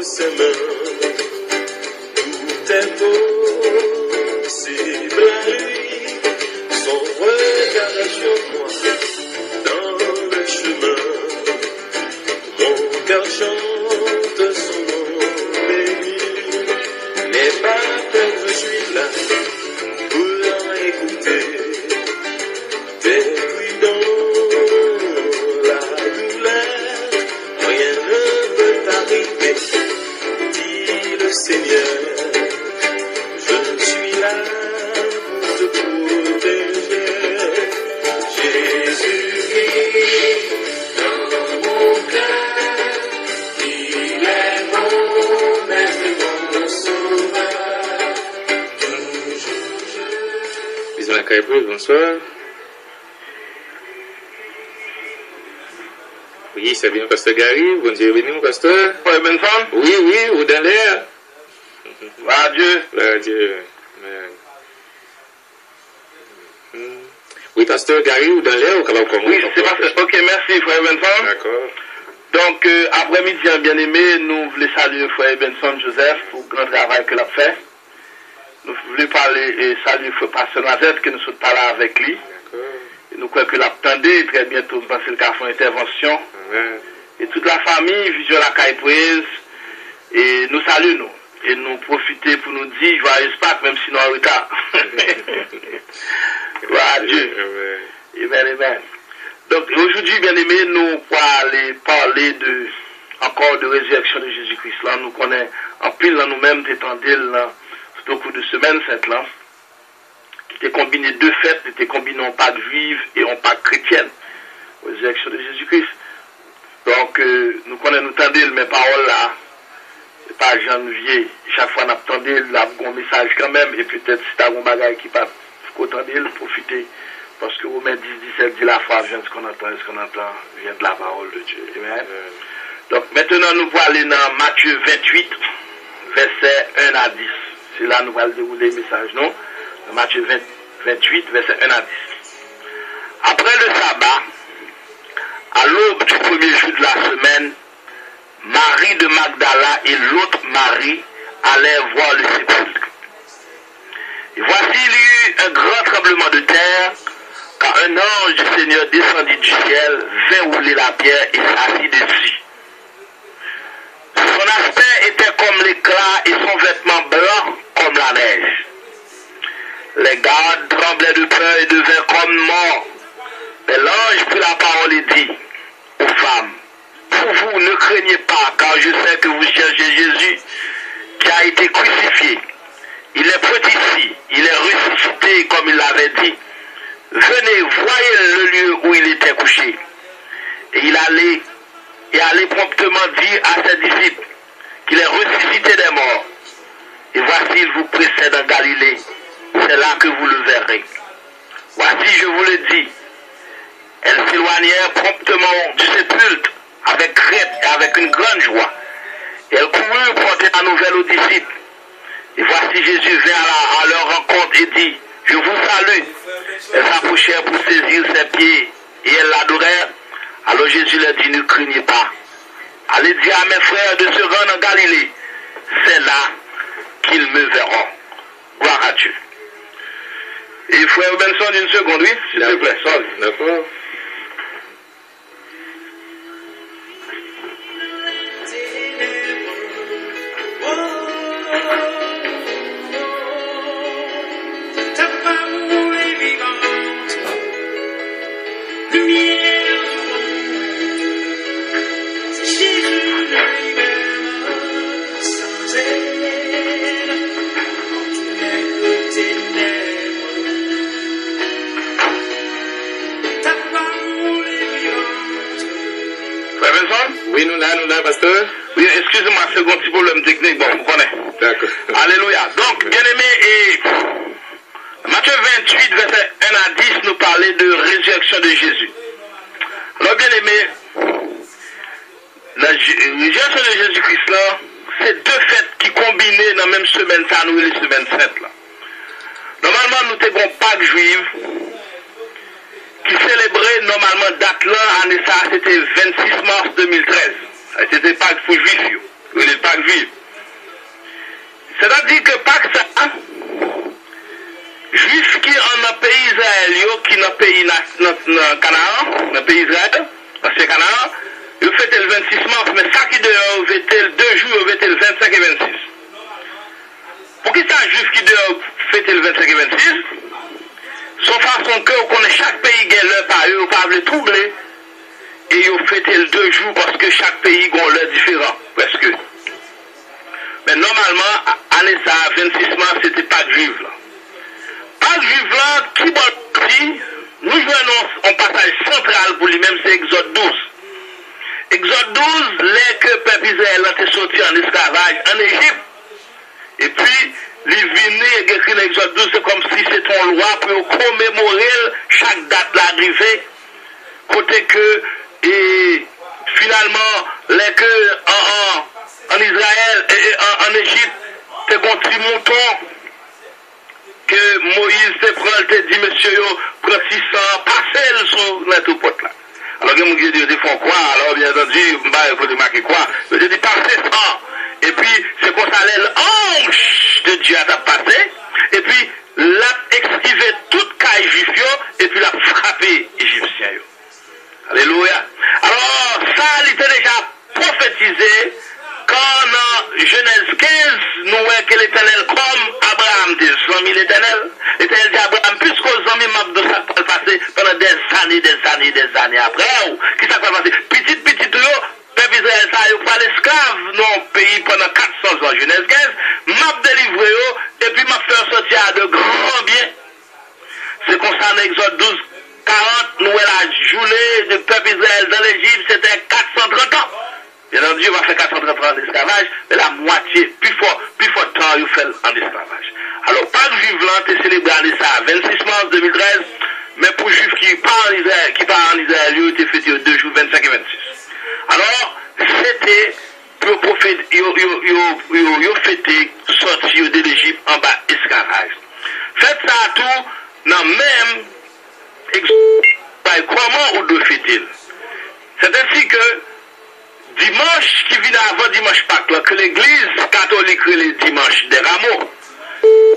ses mains. Tout est possible à lui. Son regard est sur moi dans le chemin. Mon cœur chante son nom béni. N'aie pas peur, je suis là pour écouter. Depuis dans la douleur, rien ne peut t'arriver, dit le Seigneur. Je suis là pour te protéger. Jésus vit dans mon cœur, il est mon maître et mon sauveur. Bisous la Caille-Bruce, bonsoir. Oui, c'est bien, Pasteur Gary. Bon Dieu béni, mon pasteur. Ouais, bonne femme. Oui, ou dans l'air. Gloire Dieu. Gloire Dieu. Amen. Oui, Pasteur Gary, ou dans l'air, ou comment Oui, c'est parfait. Ok, merci, frère Benson. D'accord. Donc, après-midi, bien aimé, nous voulons saluer frère Benson Joseph pour le grand travail qu'il a fait. Nous voulons parler et saluer frère Pasteur Noisette, que nous sommes parlé avec lui. D'accord. Et nous croyons que l'attendait très bientôt, nous pensons qu'il a fait une intervention. Amen. Et toute la famille, Vision la Caille-Prise, et nous saluons nous. Et nous profiter pour nous dire joyeux Pâques, même si nous sommes en retard. Gloire à Dieu. Amen, amen. Donc aujourd'hui, bien aimés, nous allons parler encore de résurrection de Jésus-Christ. Là, nous connaissons en pile là, nous-mêmes d'étendue là, tout au cours de semaine sainte là, qui était combiné deux fêtes, qui était combiné en Pâques juive et en Pâques chrétienne. Résurrection de Jésus-Christ. Donc nous connaissons nous tendez mes paroles là. C'est pas janvier. Chaque fois nous attendons un message quand même. Et peut-être si tu as un bagage qui pas attendre, profiter. Parce que Romains 10, 17 dit la foi vient de ce qu'on entend, et ce qu'on entend vient de la parole de Dieu. Amen. Donc maintenant nous allons aller dans Matthieu 28, verset 1 à 10. C'est là nous allons dérouler le message, non? Dans Matthieu 28, verset 1 à 10. Après le sabbat, à l'aube du premier jour de la semaine, Marie de Magdala et l'autre Marie allèrent voir le sépulcre. Et voici, il y eut un grand tremblement de terre, car un ange du Seigneur descendit du ciel, vint rouler la pierre et s'assit dessus. Son aspect était comme l'éclat et son vêtement blanc comme la neige. Les gardes tremblaient de peur et devinrent comme morts. Mais l'ange prit la parole et dit aux femmes, pour vous, ne craignez pas, car je sais que vous cherchez Jésus qui a été crucifié. Il est petit ici, il est ressuscité comme il l'avait dit. Venez, voyez le lieu où il était couché. Et il allait promptement dire à ses disciples qu'il est ressuscité des morts. Et voici, il vous précède en Galilée. C'est là que vous le verrez. Voici, je vous le dis. Elles s'éloignèrent promptement du sépulcre avec crainte et avec une grande joie. Et elles coururent porter la nouvelle aux disciples. Et voici Jésus vint à leur rencontre et dit, je vous salue. Elles s'approchèrent pour saisir ses pieds et elles l'adorèrent. Alors Jésus leur dit, ne craignez pas. Allez dire à mes frères de se rendre en Galilée. C'est là qu'ils me verront. Gloire à Dieu. Et frère Benson, une seconde, oui, s'il te plaît. D'accord. Oui, nous là, pasteur. Oui, excusez-moi, c'est un petit problème technique, bon, vous connaissez. D'accord. Alléluia. Donc, bien aimé, et Matthieu 28, verset 1 à 10, nous parlait de résurrection de Jésus. Alors, bien aimé, la résurrection de Jésus-Christ, là, c'est deux fêtes qui combinées dans la même semaine, ça nous les semaines saintes, là. Normalement, nous avons Pâques juive, qui célébrait normalement date là, année ça, c'était 26 mars 2013. C'était Pâques pour juifs. il est Pâques juif. C'est-à-dire que Pâques, ça, juif qui en un pays israélien, qui dans le pays Canaan, dans le pays Israël, dans ce Canaan, il fait le 26 mars, mais ça qui dehors, il fait le 2 jours, il fait le 25 et 26. Pour qui c'est un juif qui dehors fêter le 25 et 26? Son façon que on connaît chaque pays qui a l'heure par eux, on ne peut pas troubler. Et ils fêté le 2 jours parce que chaque pays a l'heure différent, presque. Mais normalement, année ça, 26 mars, c'était Pâques juif là. Pâques juif là, qui parti, nous jouons un passage central pour lui-même, c'est Exode 12. Exode 12, les que le peuple Israël a été sorti en esclavage en Égypte. Et puis, les vignes et écrit dans Exode 12, c'est comme si c'était une loi pour commémorer chaque date l'arrivée. Côté que, et finalement, les que en Israël et en Égypte, c'est un petit mouton que Moïse te prend, te dit, monsieur, prends 600, passez sur notre pote là. Alors, il y a des gens qui font quoi? Alors, bien entendu, il faut marquer quoi? Je dis, passez 100. Et puis, c'est qu'on s'allait l'ange de Dieu à passer. Et puis, l'a esquivé toute caille juif, et puis l'a frappé égyptien. Alléluia. Alors, ça, il était déjà prophétisé quand dans Genèse 15, nous voyons que l'Éternel, comme Abraham dit, l'ami l'Éternel, l'Éternel dit Abraham, puisqu'aux amis m'a de ça va passer pendant des années après, qui ça va passer? Petit, peuple Israël, ça, il pas l'esclave dans le pays pendant 400 ans, Genèse 15, m'a délivré, et puis m'a fait sortir de grands biens. C'est concernant Exode 12, 40, nous la journée du peuple Israël dans l'Égypte, c'était 430 ans. Bien entendu, il va faire 430 ans d'esclavage, mais la moitié, plus fort de temps, il fait en esclavage. Alors, Pâques juif là, tu célébré ça, 26 mars 2013, mais pour juifs qui partent en Israël, il était fêté 2 jours, 25 et 26. Alors, c'était pour prophète, il fêté sortir de l'Égypte en bas esclavage. Faites ça à tout, dans même, comment on doit fêter. C'est ainsi que, dimanche qui vient avant dimanche Pâques, que l'église catholique les dimanches des rameaux.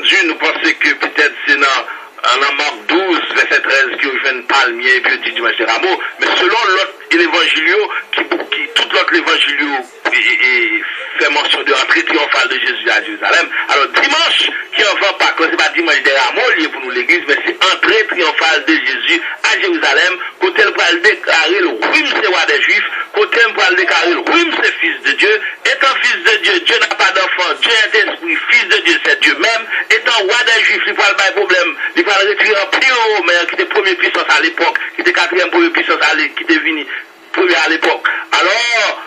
Dieu nous pensait que peut-être c'est dans Marc 12, verset 13, qui ouvre un palmier et puis dit dimanche des rameaux. Mais selon l'autre évangilio, tout l'autre évangilio fait mention de l'entrée triomphale de Jésus à Jérusalem. Alors dimanche qui en va Pâques, c'est pas dimanche des rameaux lié pour nous l'église, mais c'est entrée triomphale de Jésus à Jérusalem, côté le pour déclarer le oui, c'est roi des Juifs, côté le pour déclarer le oui, c'est fils de Dieu. Étant fils de Dieu, Dieu n'a pas d'enfant, Dieu est esprit, fils de Dieu, c'est Dieu même. Étant roi des Juifs, il ne parle pas de problème, il va le retirer en plus, mais qui était première puissance à l'époque, qui était quatrième première puissance qui était venu premier à l'époque. Alors,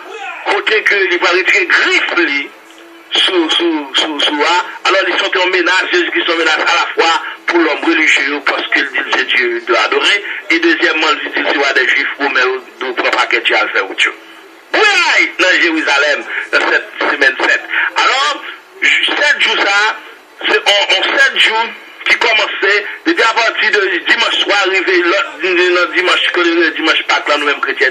côté que il va retirer griffe sous alors ils sont en menace, Jésus-Christ sont menace à la fois pour l'homme religieux parce qu'il dit c'est Dieu de adorer, et deuxièmement il dit c'est roi des Juifs ou mais de propre paquet Dieu à faire autre chose. Oui, dans Jérusalem, dans cette semaine 7. Alors, 7 jours ça, c'est en 7 jours qui commençait, depuis à partir de dimanche soir, arrivé dimanche Pâques, là, nous-mêmes chrétiens,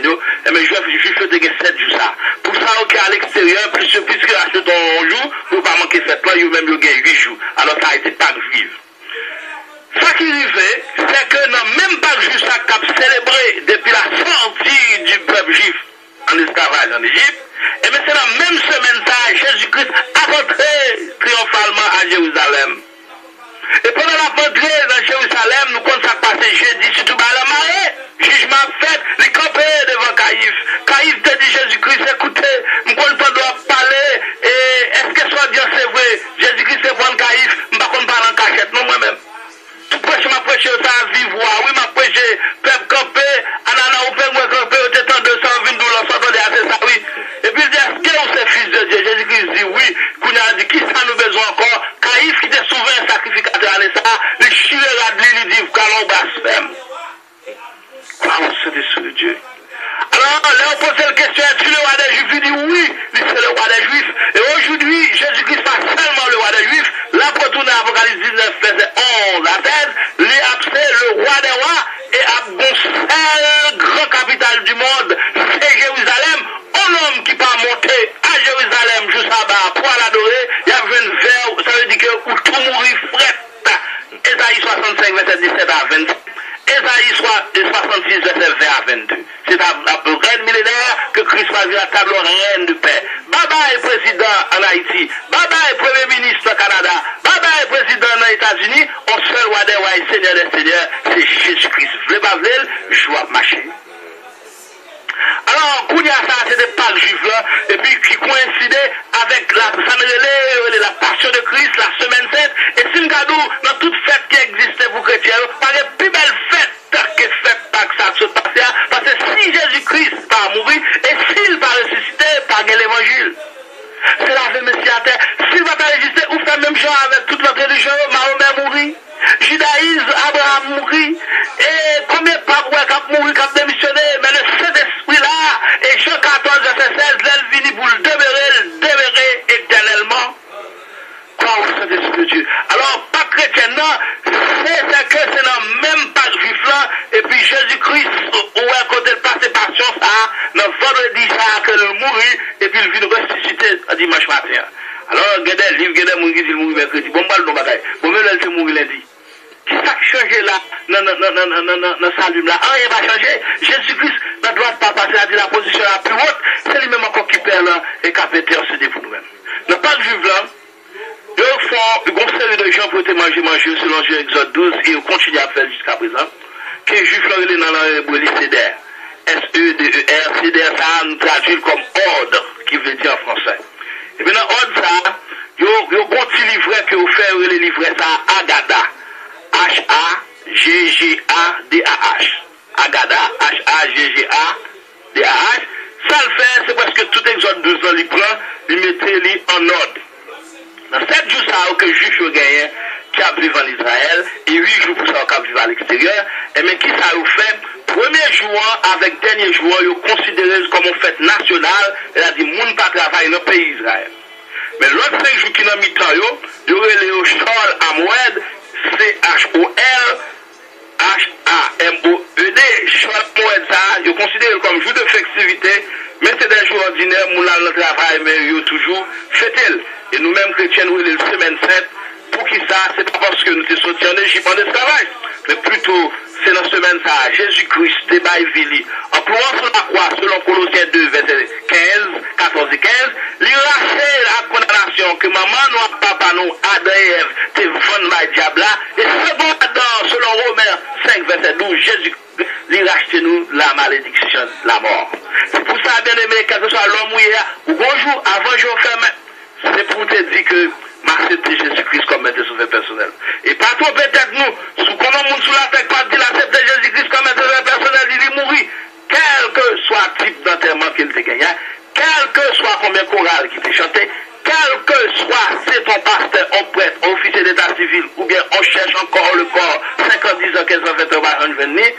mais je fais 7 jours ça. Pour ça, ok, à l'extérieur, puisque acheter ton jour, pour pas manquer cette là, il même eu 8 jours. Alors, ça a été Pâques juive. Ça qui arrivait, c'est que dans même Pâques juive, ça a célébré depuis la sortie du peuple juif en esclavage en Égypte, et mais c'est la même semaine ça, Jésus-Christ a rentré triomphalement à Jérusalem. Et pendant la rentrée dans Jérusalem, nous comptons ça passer jeudi, surtout à la marée, jugement fait, les campés devant Caïphe. Caïphe te dit Jésus-Christ, écoutez, nous comptons pas doit parler, et est-ce que soit Dieu c'est vrai, Jésus-Christ c'est bon Caïphe, je ne pas parler en cachette, non moi-même. Tout prêche m'a prêché ça à vivre, oui m'a prêché, peuple campé, anana ou peuple moi campé, au tétan 220 dollars, s'entendez assez ça, oui. Et puis il dit, est-ce que vous êtes fils de Dieu? Jésus-Christ dit oui, qu'on a dit, qui ça nous besoin encore? Caïphe qui était souvent un sacrificateur à ça, le chirera de lui, il dit, qu'allons blasphème. Quoi, c'est des sous de Dieu? Alors, là, on pose la question, es-tu le roi des Juifs? Il dit oui, c'est le roi des Juifs. Et aujourd'hui, Jésus-Christ pas seulement le roi des Juifs, là, pour tourner à Apocalypse 19, verset 11 à 16, il est le roi des rois, et à bon seul grand capital du monde, c'est Jérusalem, homme qui pas monter à Jérusalem juste là-bas pour l'adorer, il y a une verre, ça veut dire que où tout mourir fret. Ésaïe 65, verset 17 à 25. Ésaïe 66, verset 20 à 22. C'est à peu près le millénaire que Christ va dire la table reine de paix. Baba est président en Haïti. Baba est premier ministre au Canada. Baba est président aux États-Unis. On seul roi des rois et seigneur des seigneurs, c'est Jésus-Christ. V'lez pas v'lez, je vois marcher. Alors, Kounia, ça, c'était pas le juif là, et puis qui coïncidait avec la passion de Christ, la semaine sainte, et c'est une cadeau dans toute fête qui existait pour les chrétiens, par les plus belles fêtes que fête pas que ça se passait, parce que si Jésus-Christ pas mourir, et s'il pas ressuscité, pas l'évangile. C'est la vie Messie à terre. S'il va pas résister, ou fait même genre avec toute notre religion, Mahomet mourit, judaïsme, Abraham mourit, et combien de papes qui mourir, qui démissionné, mais le Saint-Esprit là, et Jean 14, verset 16, l'elle vini pour le demeurer éternellement. Quoi au Saint-Esprit de Dieu? Alors, pas chrétien, non, c'est que c'est dans même pas juif là, et puis Jésus-Christ, où est côté le passé passion, ça, dans vendredi, ça, que le mourir, et puis il vient ressusciter dimanche matin. Alors, il y a des livres, il y a des gens qui disent qu'il mourit mercredi. Bon, mal, non, bagaille. Bon, même elle se mourir lundi. Qui ça qui change là, dans sa lume là? Rien va changer. Jésus-Christ, ne doit pas passer à la position la plus haute. C'est lui-même encore qui perd là, et qui a pété en CD pour nous-mêmes. Dans pas de juif là, ils font une série de gens pour te manger selon Exode 12, et ils continuent à faire jusqu'à présent. Que les juifs là, il est dans la brûlée CDR. S-E-D-E-R, CDR, ça nous traduit comme ordre, qui veut dire en français. Et bien, dans l'ordre, ça, il y a un petit livret que vous faites, le livret, ça, Agada. H-A-G-G-A-D-A-H. Agada, H-A-G-G-A-D-A-H. Ça le fait, c'est parce que tout Exode 12 ans, il prend, il mettait en ordre. Dans 7 jours, ça, que juif a gagné, qui a vécu en Israël, et 8 jours pour ça, qui a vécu à l'extérieur, et mais qui ça a fait? Premier jour avec dernier jour, ils considéré comme une fête nationale, c'est-à-dire moun pas travailler dans le pays Israël. Mais l'autre 5 jours qui n'ont mis temps, ils auraient les Chol Amoued, C-H-O-L, H-A-M-O-E-D, Chol Amoued, ça, ils considèrent comme jour de festivité, mais c'est des jours ordinaires, moun là dans le travail, mais ils toujours fêtent. Et nous-mêmes chrétiens, nous, les semaines 7, pour qui ça, c'est pas parce que nous sommes sortis en Égypte en esclavage, mais plutôt, c'est dans la semaine ça, Jésus-Christ, Débaïvili, en pleurant sur la croix, selon Colossiens 2, verset 15, 14 et 15, il rachète la condamnation que maman, nous, papa, nous, Adam et Ève, t'es vendu par le diable, et second Adam, selon Romains 5, verset 12, Jésus-Christ, il rachète nous la malédiction, la mort. C'est pour ça, bien aimé, quel que soit l'homme ou hier, ou bonjour, avant jour fermé, c'est pour te dire que m'accepter Jésus-Christ comme maître et sauveur personnel. Et pas trop peut-être nous, sous comment moun sous la tête pas dit l'accepter Jésus-Christ comme maître et sauveur personnel, il est mourir. Quel que soit le type d'enterrement qu'il te gagne, quel que soit combien choral qui te chanté, quel que soit c'est ton pasteur, un prêtre, un officier d'état civil, ou bien on cherche encore le corps, 50, 10 ans, 15 ans, 20 ans, 20 ans, 20 ans,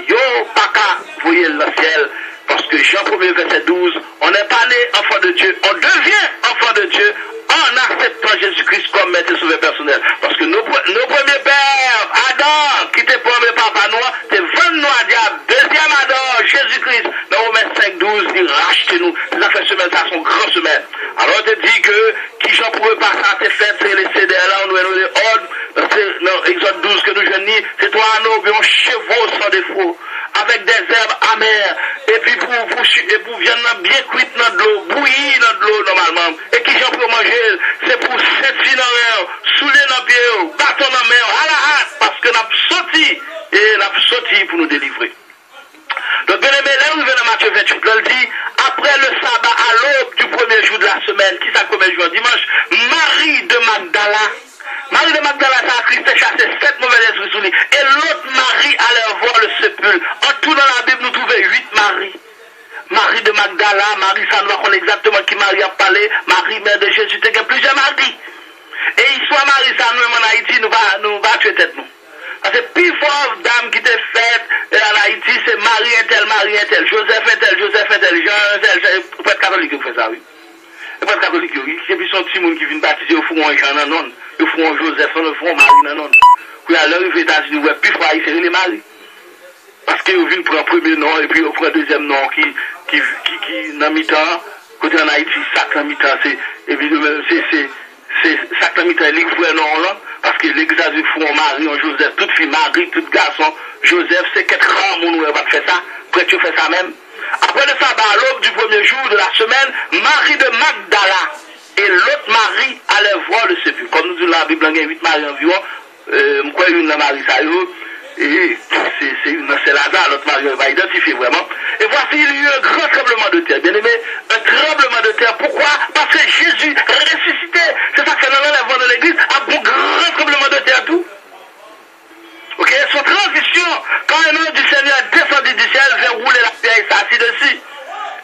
yo, pas qu'à voyer le ciel. Parce que Jean 1er verset 12, on n'est pas né enfant de Dieu, on devient enfant de Dieu en acceptant Jésus-Christ comme maître et sauveur personnel. Parce que nos premiers pères, Adam, qui était premier papa noir, c'est 20 noirs diable. Deuxième Adam, Jésus-Christ, dans Romains 5, 12, il rachète nous. Les affaires semaines, ça sont grandes semaines. Alors, on te dit que, qui j'en pourrais passer à tes fêtes, c'est les CDR là, on nous les ordres, c'est dans Exode 12 que nous jeunes, c'est toi un homme, un chevaux sans défaut, avec des herbes amères, et puis pour viande bien cuite dans de l'eau, bouillie dans de l'eau normalement, et qui j'en peux manger, c'est pour 7 filles dans l'air, souler dans le pied, bâton dans la mer, à la hâte, parce que nous sorti, et nous sorti pour nous délivrer. Donc, bien aimé, là, nous venons dans Matthieu 28, là, il dit, après le sabbat à l'aube du premier jour de la semaine, qui ça premier jour dimanche, Marie de Magdala, ça a Christ chassé 7 mauvais esprits sous lui. Et l'autre Marie allait voir le sépulcre. En tout dans la Bible, nous trouvons 8 Marie. Marie de Magdala, Marie, ça nous connaît exactement qui Marie a parlé. Marie, mère de Jésus, il y a plusieurs Marie. Et histoire Marie, ça nous, en Haïti, nous va tuer tête nous. Parce que plus fort dame qui était faite en Haïti, c'est Marie est telle, Joseph est tel, Jean est tel, prêtre catholique qui fait ça, oui. Le prêtre catholique, oui. C'est puis son petit monde qui vient baptiser au fond un Jean dans non. Au fond un Joseph, au fond Marie dans non. Puis à l'arrivée aux États-Unis, ouais, plus fort, il s'est les Marie. Parce qu'ils viennent prendre le premier nom et puis ils prennent le deuxième nom qui dans mi-temps. Côté en Haïti, ça dans mi-temps, c'est ça dans mi-temps, les frères non là. Parce que l'église a vu font Marie, en Joseph, toute fille, Marie, tout garçon. Joseph, c'est 4 ans, mon va faire ça. Après, tu fais ça même. Après le sabbat, à l'aube du premier jour de la semaine, Marie de Magdala et l'autre Marie allaient voir le sépulcre. Comme nous dit la Bible, il y a 8 Marie environ. Je crois une Marie, ça y est. Et c'est Lazare, l'autre Marie va identifier vraiment. Et voici, il y a eu un grand tremblement de terre. Bien aimé, un tremblement de terre. Pourquoi? Parce que Jésus ressuscité. C'est ça que c'est dans l'enlèvement de l'église. Un grand tremblement de terre, tout. Ok, son transition, quand un ange du Seigneur descendit du ciel, vient rouler la pierre et s'assit dessus.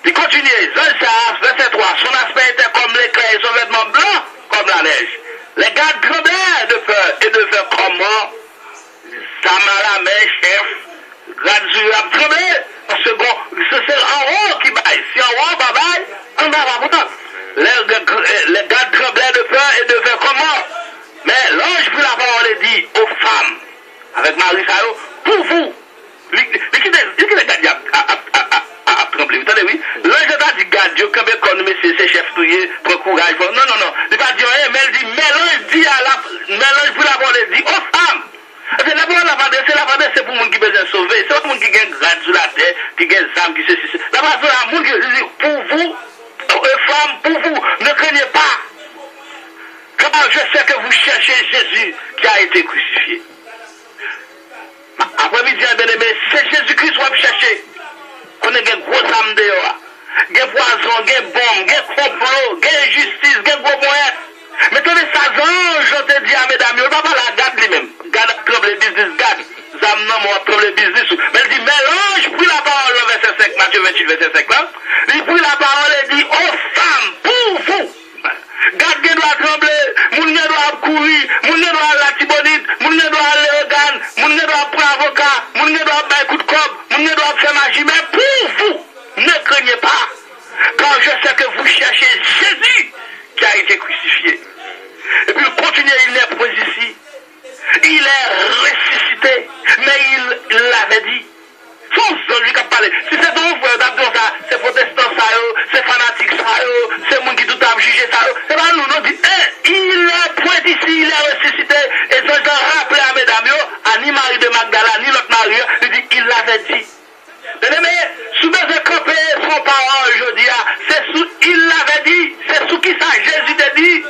Il continue, verset 3, son aspect était comme l'éclair et son vêtement blanc comme la neige. Les gardes tremblaient de peur et devaient comme mort. Samalamé, chef, gradu a tremblé, parce que bon, c'est en haut qui baille. Si en haut, bah baille, en bas, bah pourtant. Les gardes tremblaient de peur et devaient comme mort. Mais l'ange prit la parole et dit aux femmes, avec Marie Sao, pour vous, qui les gardes a tremblé, vous entendez, oui? L'ange n'a pas dit garde, Dieu, comme école, mais c'est chef touillé, prend courage. Non, il n'a pas dit rien, mais elle dit, mais l'ange prit la parole et dit aux femmes. C'est la parole, c'est pour les gens qui besoin sauver. C'est pas pour les gens qui ont grade sur la terre, qui ont des âmes, qui se suicident. La parole, c'est pour les gens qui disent, pour vous, femmes, pour vous, ne craignez pas. Car je sais que vous cherchez Jésus qui a été crucifié. Après-midi, bien aimé, c'est Jésus-Christ que vous cherchez. On a des grosses âmes dehors. Des poisons, des bombes, des complots, des injustices, des gros moyens. Mais tous les anges, je te dis à mesdames, on ne va pas la garde lui-même. Garde trouble le business, garde. Zam non, moi, trouble le business. Mais il dit, mais l'ange prit la parole, le verset 5, Matthieu 28, verset 5 là. Il prit la parole et dit, aux femmes, pour vous. Garde qui doit trembler, moun ne doit courir, moun ne doit la tibonite, moun ne doit aller au GAN, moun ne doit prendre avocat, moun ne doit faire coup de cob, moun ne doit faire magie, mais pour vous, ne craignez pas. Car je sais que vous cherchez Jésus qui a été crucifié. Et puis il continue, il n'est pas ici. Il est ressuscité, mais il l'avait dit. Son lui qui a parlé. Si c'est ton frère d'abord ça, c'est protestant ça, c'est fanatique ça, c'est monde qui tout a jugé ça. C'est pas nous, nous dit, il est point ici, il est ressuscité. Et ça, je rappelle à mesdames, à ni Marie de Magdala, ni l'autre Marie, il dit, il l'avait dit. Mais, sous mes camper son parole, je dis, c'est sous, il l'avait dit, c'est sous qui ça, Jésus t'a dit.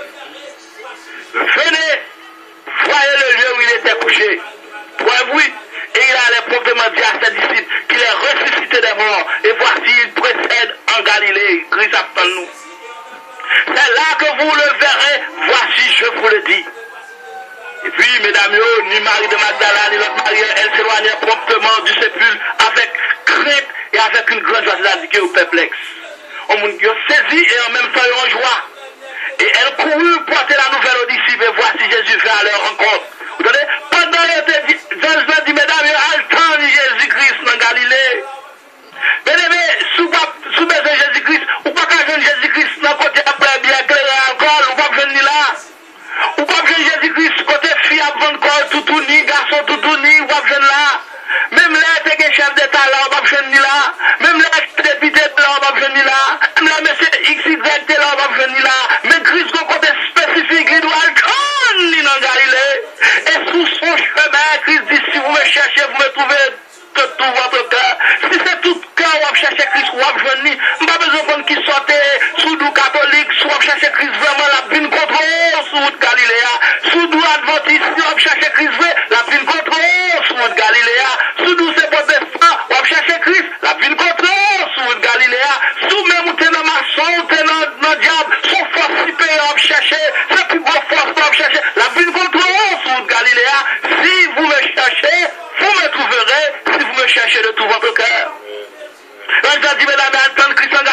Venez, voyez le lieu où il était couché. Pour oui. Et il allait promptement dire à ses disciples qu'il est ressuscité des morts. Et voici, il précède en Galilée. Christ attend nous. C'est là que vous le verrez. Voici, je vous le dis. Et puis, mesdames, ni Marie de Magdala, ni l'autre Marie, elle s'éloignait promptement du sépulcre avec crainte et avec une grande joie, c'est-à-dire au perplexe. On m'a saisi et en même temps en joie. Et elle courut porter la nouvelle aux disciples. Et voici, Jésus vint à leur rencontre. Vous entendez? Pendant Jésus dit, mesdames, attends Jésus-Christ dans Galilée. Mesdames, sous besoin de Jésus-Christ, ou pas qu'un jeune Jésus-Christ dans côté après bien éclairé alcool, ou pas jeune ni là. Ou pas jeune Jésus-Christ côté fille avant corps, tout ni, garçon tout ni, ou pas jeune là. Même là, t'es chef d'État là, ou pas jeune ni là. Même là, t'es député là, ou pas jeune ni là. Même là, monsieur XY là, ou pas jeune ni là. Mais Christ côté spécifique, il doit attendre ni dans Galilée. Et sous son chemin, Christ dit, si vous me cherchez, vous me trouvez de tout votre cœur. Si c'est tout cœur, vous cherchez Christ, vous avez besoin de pas besoin de qui sortait sous nous catholiques, si vous cherchez Christ vraiment, la vine contre sous route Galiléa. Sous nous adventistes, si vous cherchez Christ, la vine contre sous route Galiléa. Sous nous c'est protestants, vous cherchez Christ, la vine contre sous route Galiléa. Sous même vous êtes dans maçon, vous êtes dans le diable, sous force supérieure, vous cherchez, c'est plus grosse force, vous cherchez, la vine contre sous route Galiléa. Si vous me cherchez, vous me trouverez, si vous me cherchez de tout votre cœur. Là, je dis, mesdames, attendre Christ en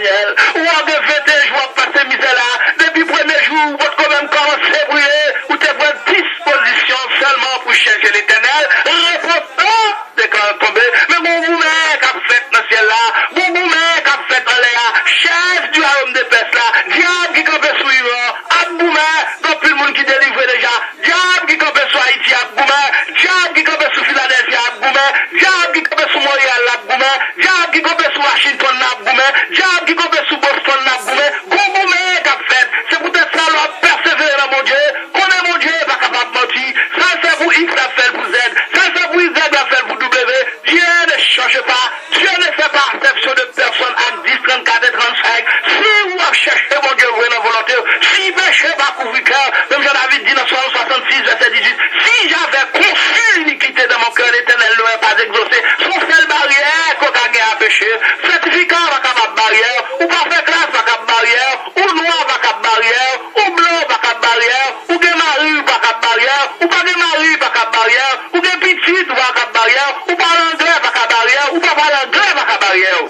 l'éternel. Ou en 21 jours passer misère là, depuis le premier jour, votre quand même commencé à brûler, ou tu prends disposition seulement pour chercher l'éternel, réponse déclare tomber. Mais mon boumet qu'a fait dans le ciel là, mon boumet qu'a fait en l'air, chef du royaume de Perse là, diable qui campait sous Iran, Aboumet, donc plus le monde qui délivre déjà, diable qui campait sous Haïti, Aboumet, diable qui campait sous Philadelphie, Aboumet, diable qui campait sous Montréal, Aboumet, diable qui campait sous Washington, Aboumet, diable qui campait sous Boston, Aboumet, bon boumet qu'a fait. C'est peut-être ça, leur persévérer dans mon Dieu, qu'on est mon Dieu, pas capable de mentir, ça c'est pour X, ça fait pour Z, ça c'est pour Z, ça fait pour W, Dieu ne change pas, Dieu ne fait pas exception de personne à 10, 34 et 35, si vous cherchez mon Dieu, vous êtes volonté, si péché va couvrir cœur, même Jean-David dit dans Psaume 66, verset 18, si j'avais conçu l'iniquité dans mon cœur, l'Éternel ne l'aurait pas exaucé, son seul barrière qu'on a gagné à pécher, certificat va capable barrière, ou parfait classe va capable barrière, ou noir va capable barrière, ou blanc va capable barrière, ou des maris va capable barrière, ou pas des maris va capable barrière, ou des petites va capable barrière, ou pas l'anglais va capable barrière, ou pas l'anglais va capable barrière.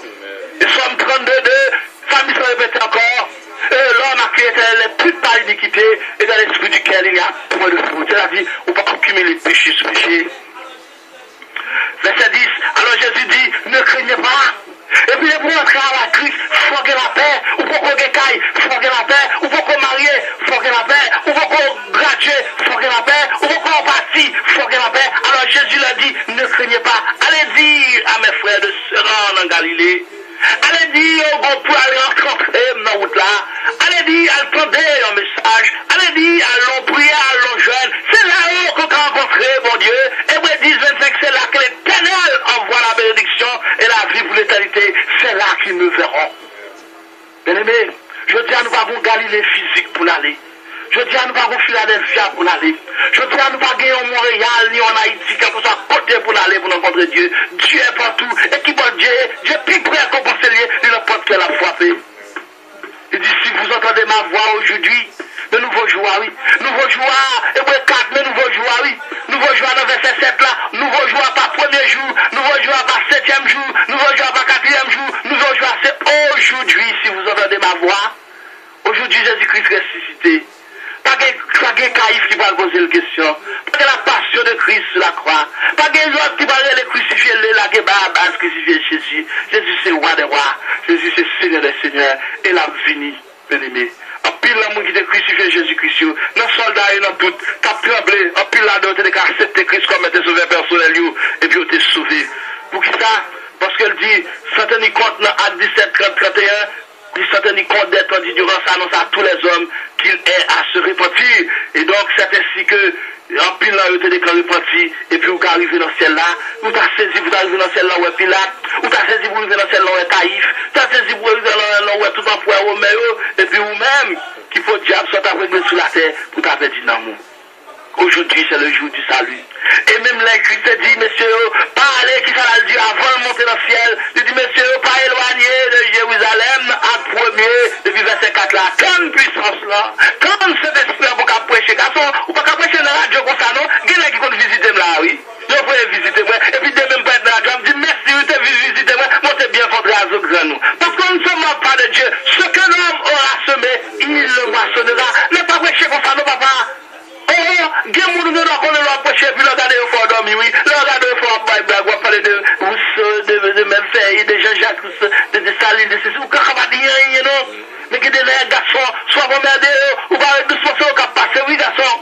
Et Somme 32, famille se répète encore, l'homme a créé les plus par l'iniquité, et dans l'esprit duquel il y a point de fruit. C'est-à-dire, on ne peut pas accumuler péché sur péché. Verset 10, alors Jésus dit, ne craignez pas. Et puis, pour entrer à la Christ, il faut que la paix, ou pour qu'on gagne, il faut que la paix, ou pour qu'on marie, il faut que la paix, ou pour qu'on graduer, il faut que la paix, ou pour qu'on bâtit, il faut que la paix. Alors Jésus leur dit, ne craignez pas. Allez dire à mes frères de se rendre en Galilée. Allez dire au groupe pour aller rencontrer dans la route là. Allez dire, attendez un message. Allez dire, allons prier, allons jeûner. C'est là qu'on a rencontré, mon Dieu. Et vous 10, 25, c'est là que l'Éternel envoie la bénédiction et la vie pour l'éternité. C'est là qu'ils me verront. Bien aimé, je dis à nous pas Galilée physique pour l'aller. Je dis à nous pas Philadelphie pour l'aller. Je dis à nous pas gagner en Montréal ni en Haïti, quelque chose à côté pour l'aller pour rencontrer Dieu. Dieu est partout. Et qui porte Dieu, Dieu est plus près qu'on conseiller, il n'importe quelle a frappé. Il dit, si vous entendez ma voix aujourd'hui, de nouveau joie, oui. Nouveau joie, et vous 4, mais nouveau joie, oui. Nouveau joie dans verset 7 là. Nouveau joie pas premier jour. Nouveau joie pas 7e jour. Nouveau joie pas 4e jour. Nouveau joie, c'est aujourd'hui, si vous entendez ma voix. Aujourd'hui, Jésus-Christ ressuscité. Pas de caïf qui va poser la question. Pas de la passion de Christ sur la croix. Pas de l'autre qui va aller crucifier, la base crucifier Jésus. Jésus c'est roi des rois. Jésus c'est Seigneur des seigneurs. Et la vini, bien aimé. En pile l'amour qui a crucifié Jésus-Christ. Nos soldats et dans tout, t'as tremblé. En pile la d'autres qui a accepté Christ comme était sauvé personnel. Et puis on t'est sauvé. Pour qui ça? Parce qu'elle dit, sans tenir compte dans Acte 17, 30, 31, il s'en tenir compte d'être tandis durant ça annonce à tous les hommes qu'il est à se repentir. Et donc c'est ainsi que en pile là, vous êtes déclaré repenti, et puis vous arrivez dans celle là, vous avez saisi, vous arrivez dans celle là où est Pilate, vous avez saisi, vous arrivez dans celle là où est Taïf, vous avez saisi, vous arrivez dans celle là où est tout en foi Roméo, et puis vous-même, qu'il faut diable soit aveuglé sur la terre, pour t'avoir dit non. Aujourd'hui, c'est le jour du salut. Et même les Christ dit, messieurs, pas aller, qui ça l'a dit avant de monter dans le ciel. Il dit, messieurs, pas éloigner de Jérusalem à premier, depuis verset 4 là. Comme puissance là, comme cet esprit pour qu'à prêcher, garçon, ou pas qu'à prêcher dans la radio comme ça, non? Il y en a qui vont visiter là, oui. Je vais visiter moi. Et puis, de même pas être dans la radio, je me dis, merci, vous avez visité moi, montez bien votre réseau grand nous. Parce qu'on ne se moque pas de Dieu. Ce que l'homme aura semé, il le moissonnera. Ne pas prêcher comme ça, non, papa. Nous devons prêcher, puis regarder au fort dormir, oui. Regarder au fort on va parler de Rousseau, de Memphis, de Jean-Jacques, de Staline, de ceci. Ou quand on va dire rien, non? Mais que des garçons, soit vous merdez, ou pas de se passer au cap passé, oui, garçon.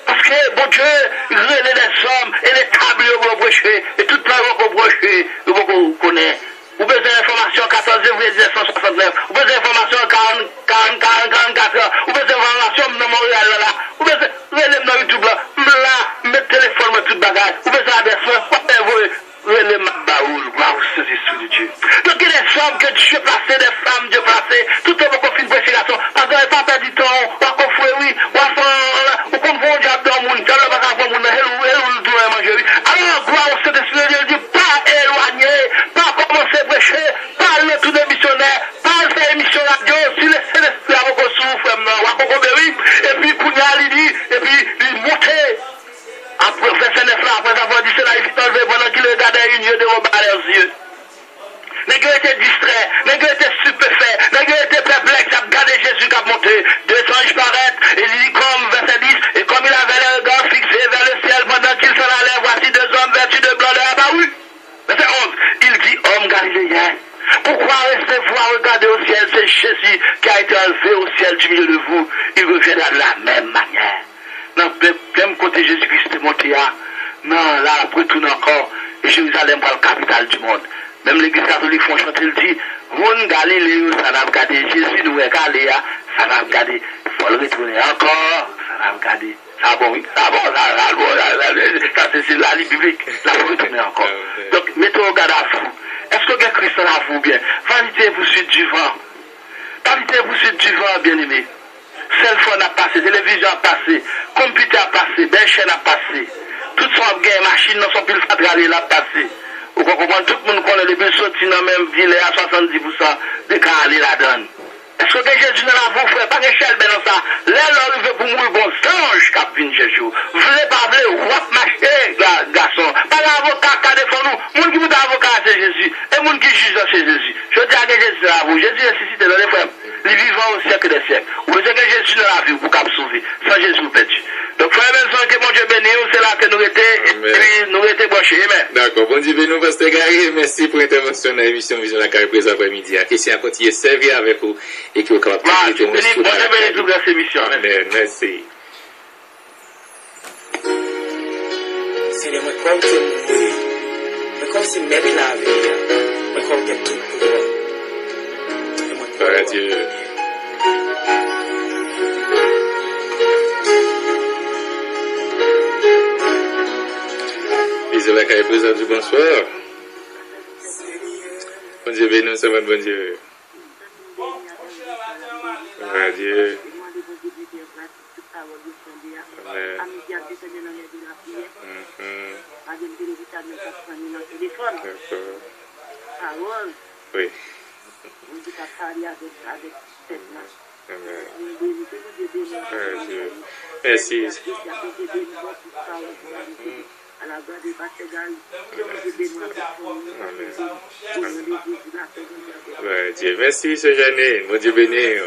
Parce que, bon Dieu, relève les hommes et les tables vont prêcher, et toute la robe vont prêcher, vous connaissez. Vous besoin d'informations 14 février 1969, vous besoin d'informations 44 ans, vous besoin d'informations dans Montréal là, vous besoin relève dans YouTube là, mettez téléphone, mettez tout bagage, vous besoin d'adresse, relève ma baoul, waouh, c'est l'esprit de Dieu. Donc il y a des hommes que Dieu placé, des femmes Dieu placé, tout le monde confie une précision, parce qu'on n'a pas perdu temps, on va confouer, oui, on compte vont diable dans le monde, on va pas voir le monde, elle doit manger, oui. Alors, gloire, c'est l'esprit de Dieu, dit pas éloigné, pas commencer à prêcher, pas le tout de missionnaire, pas faire émission radio, si le Saint-Esprit a beaucoup souffle, et puis Kounia dit, et puis il montait. Après, verset 9 là, après avoir dit cela, il fit enlever pendant qu'il regardait une yeux de rebas à leurs yeux. Les gars étaient distraits, les gars étaient stupéfaits, laissez-moi regarder au ciel, c'est Jésus qui a été enlevé au ciel du milieu de vous. Il reviendra de la même manière. Dans le même côté Jésus-Christ est monté là, non, là, retourne encore, et Jérusalem pour la capitale du monde. Même l'église catholique font chanter, il dit, Moun Galilée, ça va regarder, Jésus nous est Galilée, ça va regarder, il faut le retourner encore, ça va regarder. Ça bon, oui, ça bon, ça c'est la Bible biblique, là faut retourner encore. Donc, mettez au garde à vous. Est-ce que Christ là vous bien? Vanité vous suite du vent. Vanité vous suite du vent, bien aimé. Cellphone a passé, télévision a passé, computer a passé, ben chaîne a passé. Toutes sortes de machines dans son pile fatralé l'a passé. Vous comprenez, tout le monde connaît les bulles sortis dans la même ville à 70% de carré la donne. Est-ce que Jésus ne l'a vous fait pas d'échelle dans ça? Là, il veut pour mourir bon ange qui a vu Jésus. Vous voulez pas vous marcher, garçon. Pas l'avocat qui défend nous. Moun qui vous avocat c'est Jésus. Et moun qui juge c'est Jésus. Je dis à que Jésus là vous. Jésus est ressuscité dans les frères. Il vivant au siècle des siècles. Vous savez que Jésus ne l'a vu pour qu'il sauver. Sans Jésus vous perdu. Donc frère Benson, que mon Dieu bénisse, c'est là que nous étions. Et puis nous étions branchés. D'accord. Bon Dieu bénisse, Pasteur Gary. Merci pour l'intervention dans l'émission Vision la Carré présent après-midi. Question à continuer servir avec vous. Et qui est capable de tout cette émission. Merci. Seigneur, moi, comme tu mourir, mais comme si même la vie, mais comme tu tout pouvoir. Adieu. Bisous la Carré présent du bonsoir. Bon Dieu béni, ça va, bon Dieu. Adieu. Oui. Merci. Dieu, merci, ce Jeanne. Mon Dieu béni.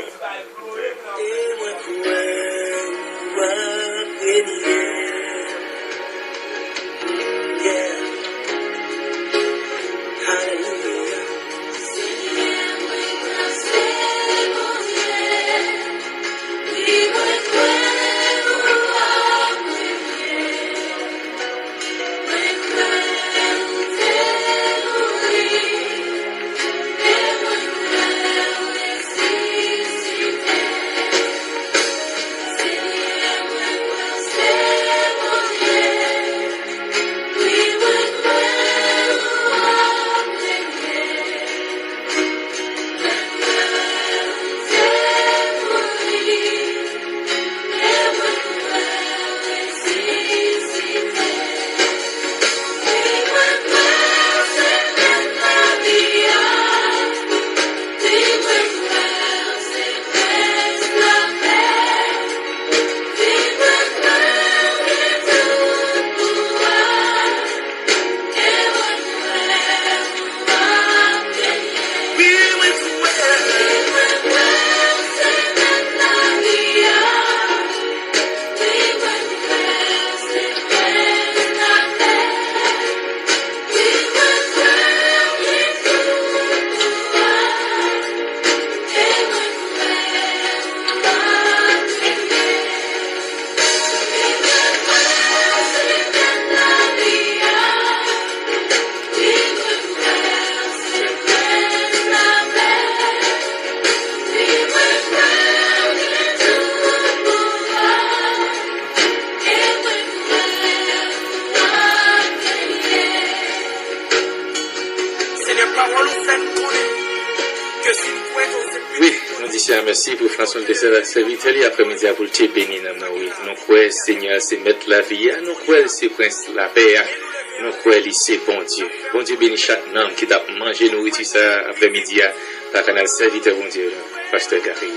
Merci pour François de serviteur après-midi pour te bénir. Nous croyons, Seigneur, c'est mettre la vie. Nous croyons, c'est Prince la paix. Nous croyons, c'est bon Dieu. Bon Dieu bénit chaque homme qui t'a mangé nourriture ça après-midi par canal serviteur, bon Dieu, Pasteur Gary.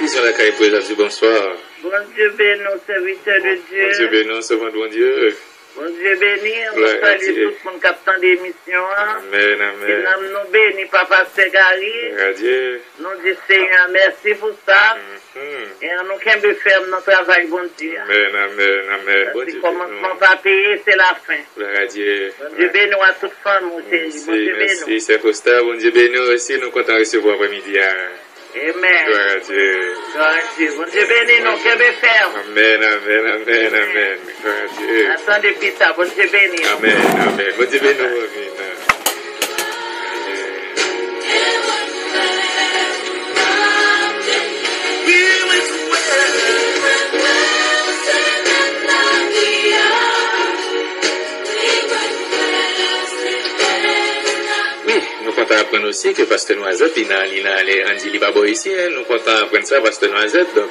Vision la Carré, bonsoir. Bon Dieu bénit, serviteur de Dieu. Bon Dieu bénit, servant de bon Dieu. Bon Dieu béni, on Gloire à salue Dieu. tout le monde qui attend l'émission. Amen, amen. Nous bénis Papa Segari. Gloire à Dieu. Nous disons Seigneur, merci pour ça. Mhm. Et nous pouvons faire notre travail, bon Dieu. Amen, amen, amen. Bon Le Dieu commencement béni. pas payé, c'est la fin. Gloire à Dieu. Bon Dieu béni à toute femme, mon chéri. Bon Merci, Dieu merci, béni. c'est Costa. Bon Dieu béni aussi. Nous comptons recevoir après-midi. Amen. Gloire à Dieu. Gloire à Dieu. Bon Dieu béni, nous pouvons faire. Amen, amen, amen, amen. Gloire à Dieu. Attendez, puis ça, bon Dieu béni. Amen, amen. Bon Dieu béni. Amen. Oui, nous comptons apprendre aussi que Pasteur Noisette, il a Andy Libabo ici, hein, nous comptons apprendre ça, Pasteur Noisette. Donc,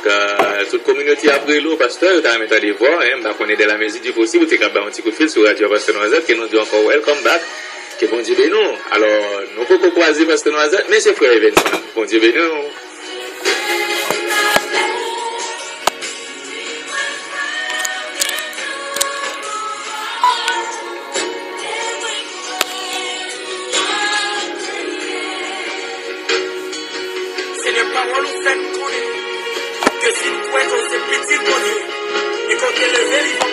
toute communauté après l'eau, Pasteur, tu as mis à les voir, hein, bah, qu'on est de la mesure du possible, tu as un petit coup de fil sur Radio Pasteur Noisette, qui nous dit encore welcome back, que bon Dieu béni. Alors, nous pouvons croiser Pasteur Noisette, mais c'est frère Vincent, bon Dieu béni. Seigneur, parole ou fait nous connaître que si nous pouvons être petit pour Dieu, et qu'on te lever,